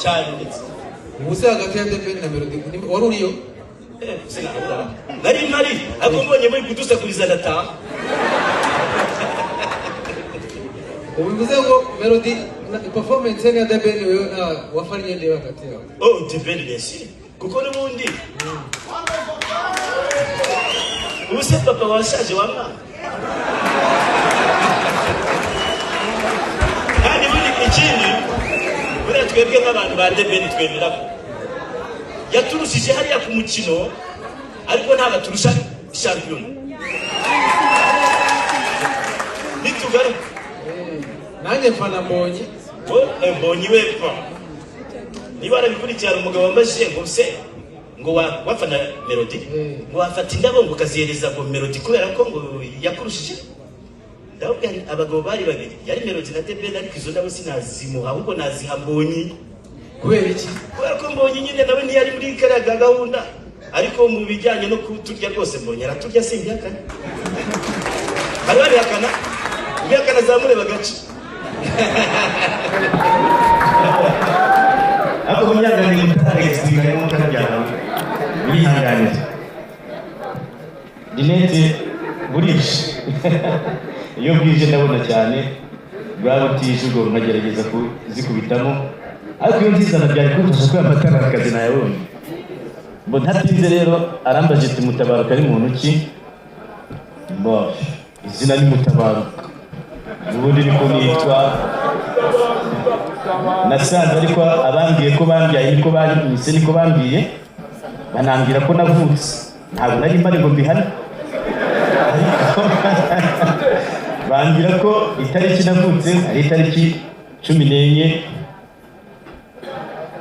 cyane ndetse ubuse hagati ya Debeni na Melody wari uriyo sinabura nari mari ako mbonye muri kudusakuriza ndataha ubivuze ngo Melody performance ya Debeni wewe na wafanye ndio hagati yao Debeni besi kuko n'ubundi ubuse papa washaje wa mwana kandi bundi ikindi buriya twebwe nk'abantu ba Debeni twemera ko yaturushije hariya ku mukino ariko ntabwo turusha champion nitugaruka nanjye mfana Mbonyi Mbonyi we niba arabikurikirana umugabo wambajije ngo se ngo wafana Melody ngo wafata indabo ngo kazihereza ngo Melody kubera ko ngo yakurushije ndabwira abagabo bari babiri yari Melody na Debeni ariko izo ndabo sinazimuha ahubwo naziha Mbonyi kubera iki kubera ko Mbonyi nyine nawe ntiyari muri kariya gahunda ariko mu bijyanye no kuturya rwose Mbonyi araturya simbihakana bari babihakana ubihakana zamureba gace ako munyanganire mutaregisigaye mu kabyara wihanganira Dinete burishe iyo bwije ndabona cyane bwabutije ubwo nkagerageza kuzikubitamo ariko iyo nziza nabyari kumfasha ko amatara akazi nayabonye ngo ntatinze rero arambaje ati Mutabaruka ari muntu ki bo izina ni Mutabaruka ubundi niko nitwa nasanze ariko abambwiye ko bambyaye niko banyise niko bambwiye banambwira ko navutse ntabwo nari mbari ngo mbihane bambwira ko itariki navutse ari itariki 14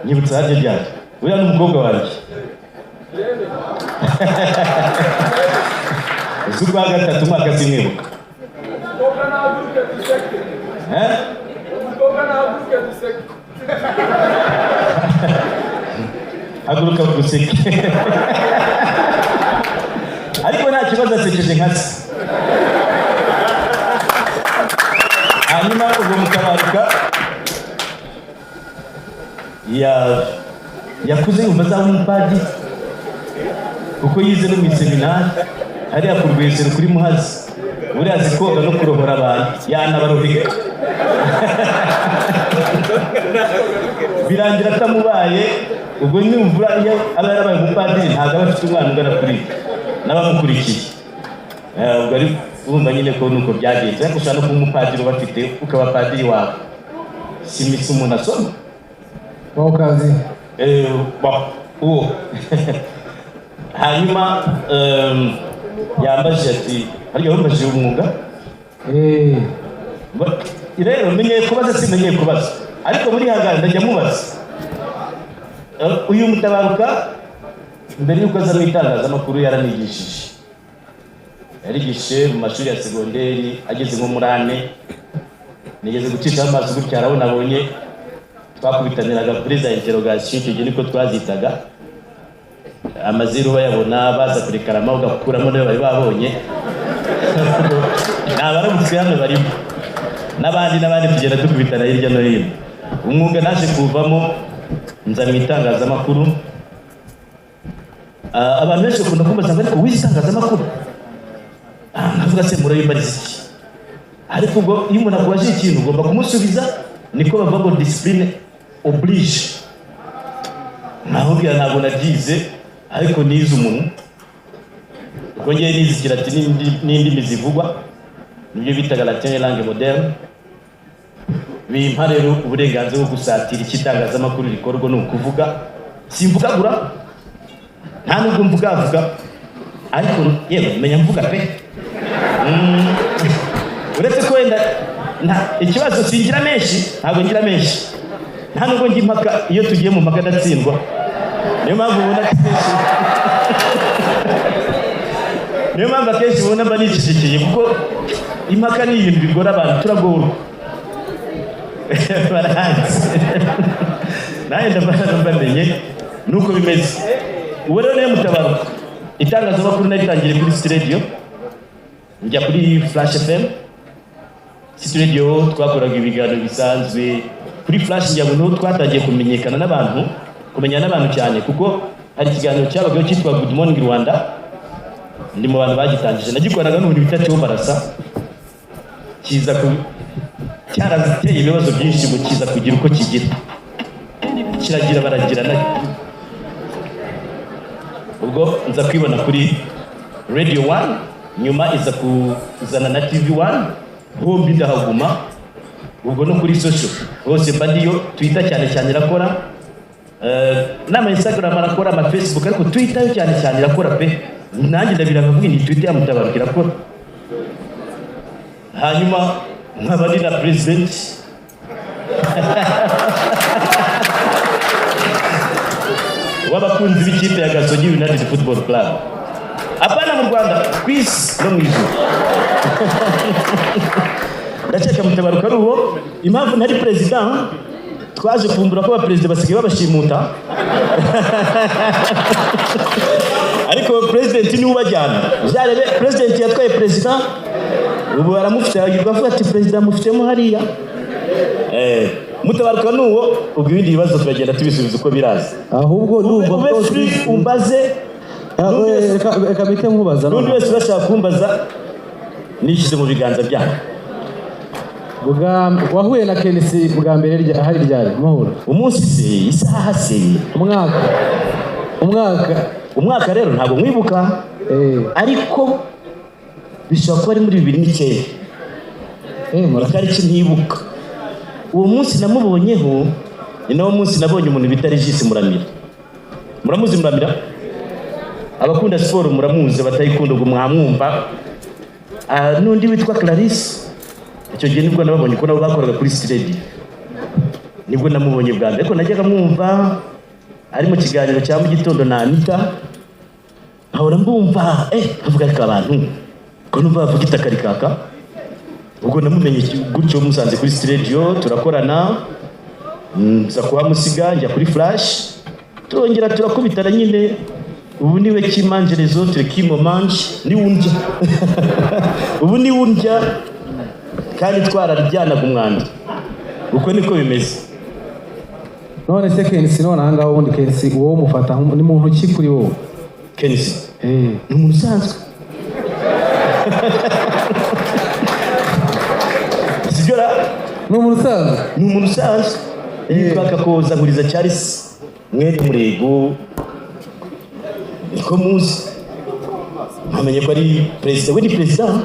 nyibutsa haryo ryari uriya n'umukobwa wanjye z'ukwa gatatu umwaka simwibuka haguruka guseke ariko nta kibazo asekeje nka se hanyuma ubwo Mutabaruka yakuze yumva azaba umupadiri kuko yize no mu seminari hariya ku Rwesero kuri Muhazi buriya azi koga no kurohora abantu yanabaroheka birangira atamubaye ubwo nyumvura iyo aba yarabaye umupadiri ntabwo aba afite umwana ungana kuri n'abamukurikiye ubwo ari urumva nyine ko nuko byagenze ariko ushobora no kuba umupadiri ubafite ukaba padiri wawe si imitsi umuntu asoma wowe kazi uwo hanyuma yambajije ati harya wambajije umwuga rero menyeye kubaza simenyeye kubaza ariko muri hangana ndajya mubaza uyu Mutabaruka mbere yuko aza mu itangazamakuru yaranigishije yarigishije mu mashuri ya segonderi ageze nko muri 4 nigeze gucisha amazi gutya arabona abonye twakubitaniraga kuri za interrogation icyo gihe niko twazitaga amaziru bayabona baza kurikarama ugakuramo nayo bari babonye nabaramutse hano barimo n'abandi kugenda dukubitana hirya no hino umwuga naje kuvamo nza mu itangazamakuru abantu benshi bakunda kumbaza ngo ariko wize itangazamakuru navuga se murabimariza iki ariko ubwo iyo umuntu akubajije ikintu ugomba kumusubiza niko bavuga ngo discipline oblige nahubwira ntabwo nabyize ariko nize umuntu ubwo ngiye nize Kilatini n'indimi zivugwa nibyo bitaga Latin langue moderne bimpa rero uburenganzira bwo gusatira ikitangazamakuru rikorwa no kuvuga simvugagura nta nubwo mvugavuga ariko yewe menya mvuga pe uretse ko wenda ikibazo singira menshi ntabwo ngira menshi nta nubwo njya impaka iyo tugiye mu mpaka ndatsindwa niyo mpamvu ubona niyo mpamvu akenshi ubona mba nicecekeye kuko impaka ni ibintu bigora abantu turagorwa barahanze nawe ndabamenye nuko bimeze ubu rero niyo Mutabaruka itangazamakuru naritangire kuri City Radio njya kuri Flash FM City Radio twakoraga ibiganiro bisanzwe kuri flash ngira ngo twatangiye kumenyekana n'abantu kumenya n'abantu cyane kuko hari ikiganiro cyabagaho cyitwa Good Morning Rwanda ndi mu bantu bagitangije nagikoraga n'ubundi bitatu barasa kiza ku cyaraziteye ibibazo byinshi mu kiza kugira uko kigira kiragira baragira na ubwo nza kwibona kuri Radio 1 nyuma iza kuzana na TV1 hombi ndahaguma ubwo no kuri social hose badiyo Twitter cyane irakora n'ama Instagram arakora ama Facebook ariko Twitter yo cyane irakora pe nanjye ndabiraga kuvuga ni Twitter yamutabaruka irakora hanyuma nkaba ndi na president w'abakunzi b'ikipe ya Gasogi United Football Club apana mu Rwanda kwisi no mu ijuru ndaceka mutabaruka ari uwo impamvu ntari president twaje kumbura ko abaperezida basigaye babashimuta ariko president ni ubajyana jarebe president yatwaye president ubu aramufite yagirwa avuga ati president mufitemo hariya mutabaruka nuwo ubwo ibindi bibazo turagenda tubisubiza uko biraza ahubwo ube free umbaze reka bite nkubaza n'undi wese urashaka kumbaza nishyize mu biganza byanyu wahuye na Kenisi bwa mbere hari ryari mahoro umunsi se isaha se umwaka rero ntabwo mwibuka ariko bishobora kuba ari muri 2009 itariki ntibuka uwo munsi namubonyeho ni nawo munsi nabonye umuntu bita Regis Muramira muramuzi Muramira abakunda siporo muramuzi batayikunda ubwo mwamwumva n'undi witwa Clarisse icyo gihe nibwo nababonye ko nabo bakoraga kuri Stade nibwo namubonye bwa mbere ariko najyaga mwumva ari mu kiganiro cya mu gitondo na Anita ahora mbumva avuga ariko abantu ko numva bavuga itakarikaka ubwo namumenye gutyo musanze kuri studio turakorana nza kuhamusiga njya kuri flash turongera turakubitana nyine ubu niwe kimanjerezo turekimo manje ni wundya ubu ni wundya kandi twararyanaga umwanda uko niko bimeze none se Kenisi none ahangaho ubundi Kenisi uwo mufata ni muntu ki kuri wowe Kenisi ni umuntu usanzwe sijora ni umuntu usanzwe yitwa Kakoza Nkuriza Charles mwere murego niko muzi amenye ko ari president we ni president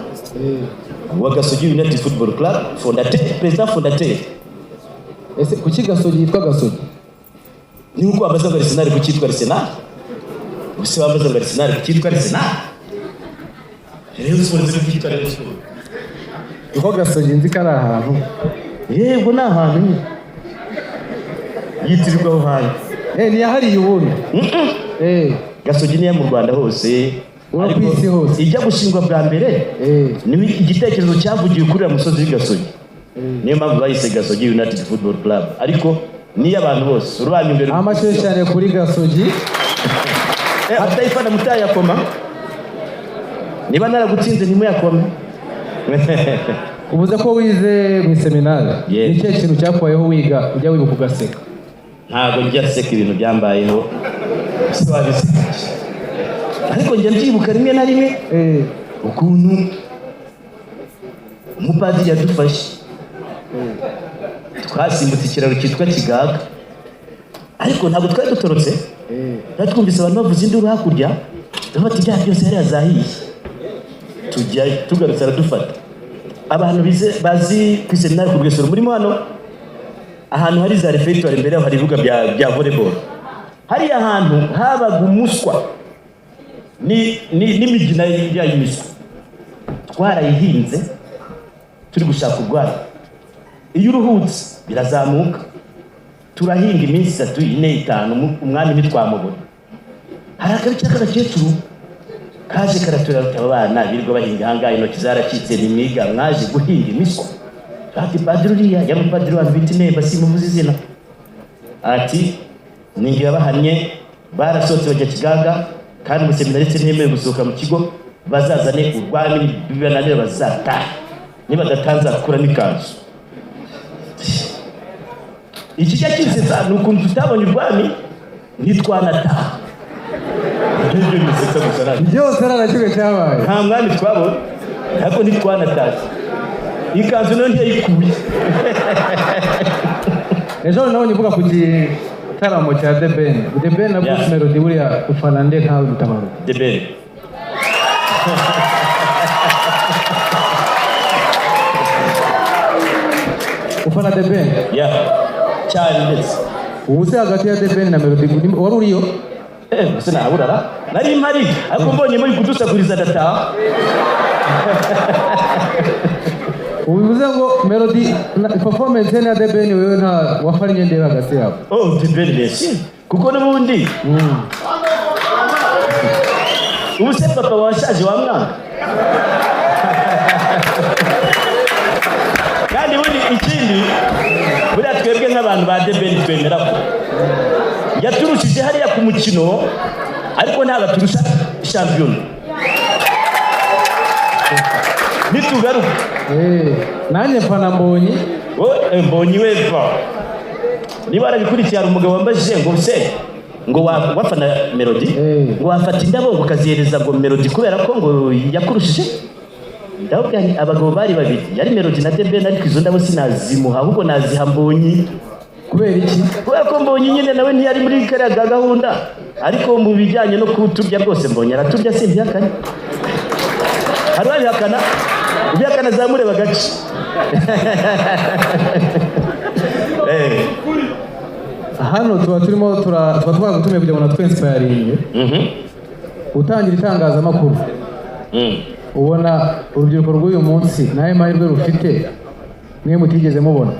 wa Gasogi United Football Club fondateur ese kuki Gasogi yitwa Gasogi ni uko abaza ngo Arsenal kucyitwa Arsenal use babaza ngo Arsenal kucyitwa Arsenal rero usobanze kucyitwa Arsenal uko Gasogi nzi kari ahantu yego ni ahantu yitirirwa aho hantu ni yahariye ubundi Gasogi ni ya mu Rwanda hose uri kwisi hose ijya gushingwa bwa mbere ni igitekerezo cyavugiye kuri musozi w'Gasogi niyo mpamvu bayise Gasogi United Football Club ariko ni abantu bose urwanya imbere amashuri cyane kuri Gasogi atayifana mutayakoma niba naragutsinze ntimuyakome ubuze ko wize mu seminari ni cyo kintu cyakubayeho wiga ujya wibuka ugaseka ntabwo njya seka ibintu byambayeho ariko njya mbyibuka rimwe na rimwe ukuntu umupadiri yadufashe twasimbutse ikiraro cyitwa Kigaga ariko ntabwo twari dutorotse twumvise abantu bavuza induru hakurya dufata ibyaha byose yari yazahiye tujya tugarutse aradufata abantu bazi ku seminari ku Rwesero murimo hano ahantu hari za refectoire imbere hari ibibuga bya volleyball hariya ahantu habaga umuswa n'imigina y'imiswa twarayihinze turi gushaka urwara iyo uruhutse birazamuka turahinga iminsi 3 4 5 umwami ntitwamubona hari akabice k'agakecuru kaje karaturata abana birirwa bahinga ahangaha intoki zaracitse nimwiga mwaje guhinga imiswa ati padiri yamupadiri wa bitine basimuvuze izina ati ningi yabahanye barasotse bajya Kigaga kandi umuseminari ntemewe gusohoka mu kigo bazazane urwami bibananira bazata niba datanza kura n'ikanzu ikijya kinsetsa ni ukuntu tutabonye ubwami ntitwanataha. Ibyo bisetsa gusa ntabwo byose nta na kimwe cyabaye. nta mwami twabonye ariko ntitwanataha. Ikanzu nayo ntiyayikuye. Ejo nawe nivuga ku gitaramo cya The Ben. The Ben na Bruce Melody buriya ufana nde nkawe Mutabaruka? The Ben. Ufana The Ben? Ya cyane ndetse Ubu se hagati ya The Ben na Melody wari uriyo? gusa naburara nari mpari ariko mbonye muri kudusaguriza ndataha. Ubivuze ngo Melody performance ya The Ben wewe nta wafanye nde hagati yabo? Oh, The Ben merci kuko n'ubundi ubu se papa washaje wa mwana kandi bundi ikindi buriya twebwe nk'abantu ba The Ben twemera ko yaturushije hariya ku mukino ariko ntabwo turusha shampiyona. Nitugaruka nanjye mfana Mbonyi. Mbonyi weva niba arabikurikiye hari umugabo wambajije ngo se ngo wafana Melody ngo wafata indabo ngo ukazihereza ngo Melody kubera ko ngo yakurushije. Ndababwira nti abagabo bari babiri yari Melody na The Ben ariko izo ndabo sinazimuha ahubwo naziha Mbonyi. Kubera iki? Kubera ko Mbonyi nyine nawe ntiyari muri kariya gahunda ariko mu bijyanye no kuturya rwose Mbonyi araturya simbyakanye. Hari abihakana ubihakana zamure bagace. Hano tuba turimo twagutumiye kugira ngo natwe inspiring utangira itangazamakuru. Ubona urubyiruko rw'uyu munsi nawe mahirwe rufite mwe mutigeze mubona?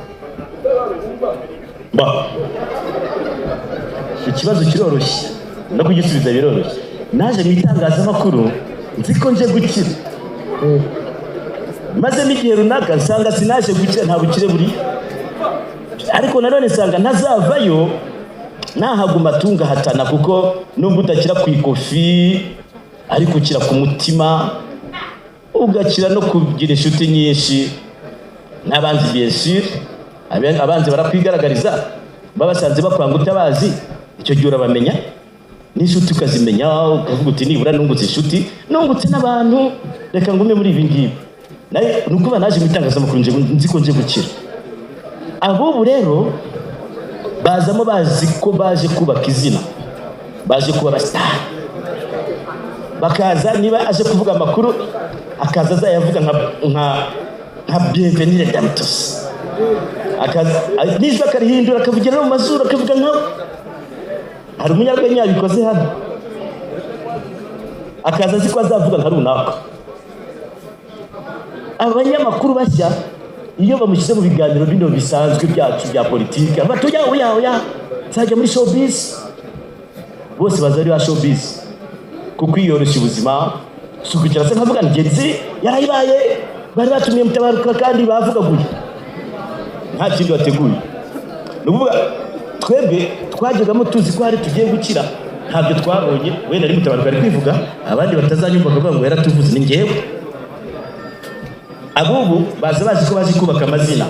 Ikibazo kiroroshye no kugisubiza biroroshye. Naje mu itangazamakuru nzi ko nje gukira maze n'igihe runaka nsanga sinaje gukira nta bukire buri ariko nanone nsanga ntazavayo nahaguma tungahatana kuko nubwo utakira ku ikofi ariko ukira ku mutima ugakira no kugira inshuti nyinshi n'abanzi bien sûr abanzi barakwigaragariza babasanze bakwanga utabazi icyo gihe urabamenya n'inshuti ukazimenya ukavuga uti nibura nungutse inshuti nungutse n'abantu reka ngume muri ibi ngibi naye nuko banaje mu itangazamakuru nzi ko nje gukira. Abo rero bazamo bazi ko baje kubaka izina baje kuba abastar bakaza niba aje kuvuga amakuru akaza azayavuga nka Bienvenue Dantos akaza nijwe akarihindura akavugira no mu mazuru akavuga nkawe. Hari umunyarwenya yabikoze hano akaza azi ko azavuga nka runaka. Abanyamakuru bashya iyo bamushyize mu biganiro bino bisanzwe byacu bya politiki abatuya oya nzajya muri showbiz bose baza ari ba showbiz kuko iyoroshya ubuzima sukukira se nkavuga ngenzi yarayibaye bari batumiye Mutabaruka kandi bavugaguye nta kindi bateguye. Nukuvuga twebwe twajyagamo tuzi ko hari tugiye gukira ntabyo twabonye wenda ari Mutabaruka ari kwivuga abandi batazanyumva bavuga ngo yaratuvuze ni ngewe. Abubu baza bazi ko bazi kubaka amazina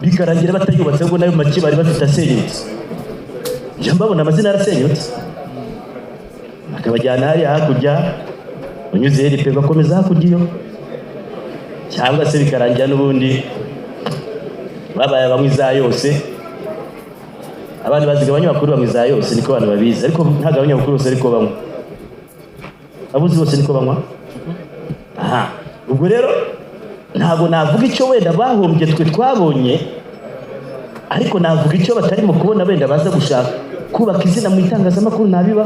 bikarangira batayubatse ngo nayo make bari bafite asenyutse. Njya mbabona amazina yarasenyutse akabajyana hariya hakurya unyuze heripe bakomeza hakurya iyo cyangwa se bikarangira n'ubundi babaye abanywi za yose. Abandi baziga abanyamakuru bamwe za yose niko abantu babizi ariko ntago abanyamakuru bose ariko bamwe abuzi bose niko banywa. Ubwo rero ntago navuga icyo wenda bahombye twe twabonye ariko navuga icyo batarimo kubona wenda baza gushaka kubaka izina mu itangazamakuru nabiba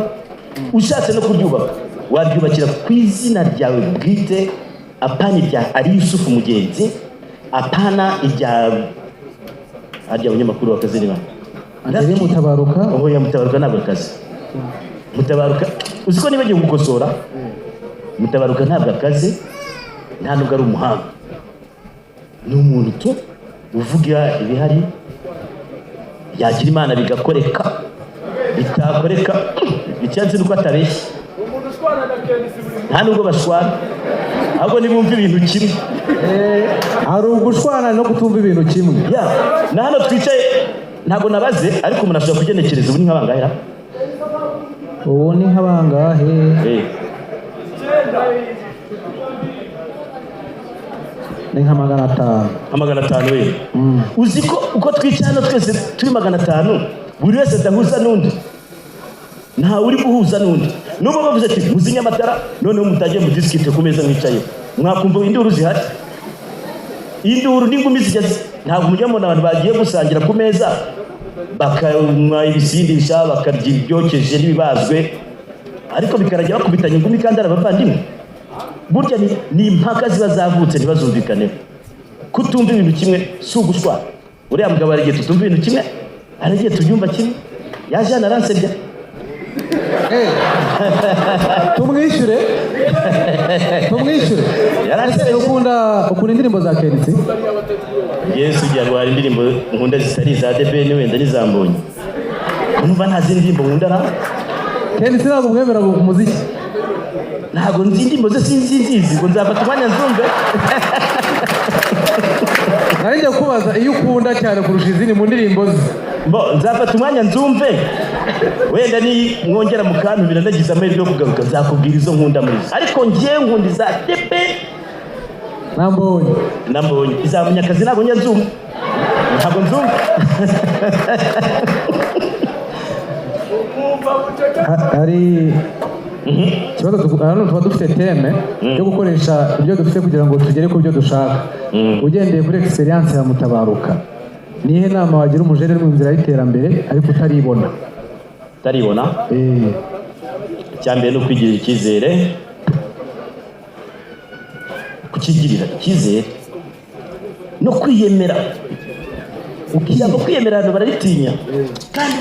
ushatse no kuryubaka waryubakira ku izina ryawe bwite apana irya ari Yusufu Mugenzi apana irya abanyamakuru bakazi niba Andire Mutabaruka. Ya Mutabaruka ntabwo akazi. Mutabaruka uziko nibagiye gukosora Mutabaruka ntabwo akazi nta nubwo ari umuhanga ni umuntu tu uvuga ibihari yagira Imana bigakoreka bitakoreka icyansi nuko atabeshya nta nubwo bashwana ahubwo nibumva ibintu kimwe hari ugushwana no kutumva ibintu kimwe. Ya, na hano twicaye ntabwo nabaze ariko umuntu ashobora kugenekereza ubu ni nk'abangahe? Ubu ni nk'abangahe? Ni nka 500. 500 we. Uzi ko uko twicaye hano twese turi 500 buri wese adahuza n'undi. Nta uri guhuza n'undi. Nubwo bavuze ati muzinye amatara noneho mutagiye mu diskite ku meza mwicaye. Mwakumva induru zihari. Induru n'ingumi zigeze. Ntabwo mujya mu abantu bagiye gusangira ku meza bakanywa ibisindisha bakarya ibyokeje n'ibibazwe ariko bikarajya bakubitanya ingumi kandi arabavandimwe. Burya ni impaka ziba zavutse ntibazumvikane. Kutumva ibintu kimwe si ugushwana. Uriya mugabo arigiye tutumva ibintu kimwe aragiye tubyumva kimwe yaje anaransebya. Tumwishyure. Yarase ukunda indirimbo za Kenisi? Yesu ujya indirimbo nkunda zitari za DBN wenda nizambonye. Numva ntazi indirimbo nkunda na Kenisi ntabwo mwemera umuziki. Ntabwo nzi indirimbo ze sinzi ngo nzafata umwanya nzumve. Narinjye kubaza iyo ukunda cyane kurusha izindi mu ndirimbo ze. Nzafata umwanya nzumve wenda ni mwongera mukantumira ndagize amahirwe yo kugaruka nzakubwira izo nkunda muri zo ariko ngiye nkunda za tepe nambonye izamunyakazi ntabwo nyazumva ntabwo nzumva. Hari ikibazo hano tuba dufite teme yo gukoresha ibyo dufite kugira ngo tugere ku byo dushaka. Ugendeye kuri experience ya Mutabaruka, nihe nama wagira umujene mu nzira y'iterambere ariko utaribona? Cyambere no kwigirira icyizere, kukigirira icyizere no kwiyemera. Ukijya kwiyemera abantu bararitinya kandi